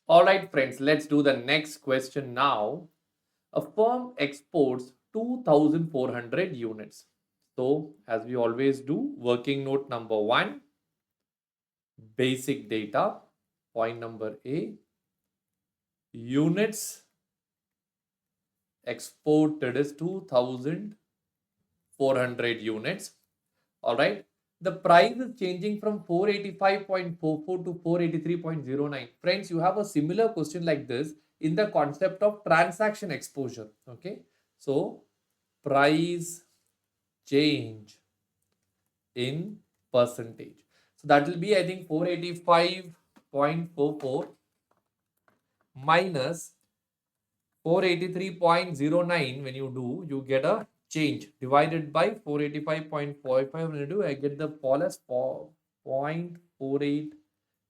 All right, friends, let's do the next question now. A firm exports 2,400 units. So, as we always do, working note number 1, basic data. Point number A, units exported is 2,400 units. All right. The price is changing from 485.44 to 483.09. Friends, you have a similar question like this in the concept of transaction exposure. Okay. So, price change in percentage. So, that will be, I think, 485.44 minus 483.09. When you do, you get a change divided by 485.45. When you do, I get the fall as 0.48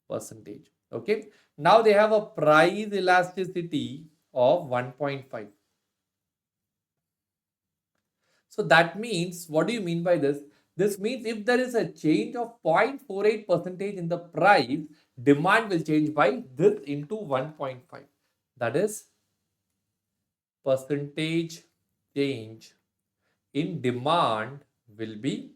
percentage. Okay. Now they have a price elasticity of 1.5. So that means, what do you mean by this? This means if there is a change of 0.48 percentage in the price, demand will change by this into 1.5. That is percentage change in demand will be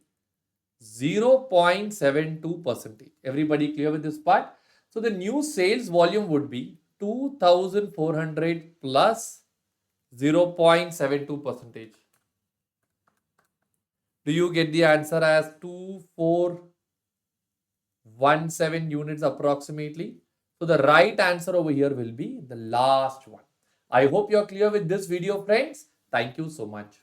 0.72 percentage. Everybody clear with this part? So the new sales volume would be 2,400 plus 0.72 percentage. Do you get the answer as 2417 units approximately? So the right answer over here will be the last one. I hope you are clear with this video, friends. Thank you so much.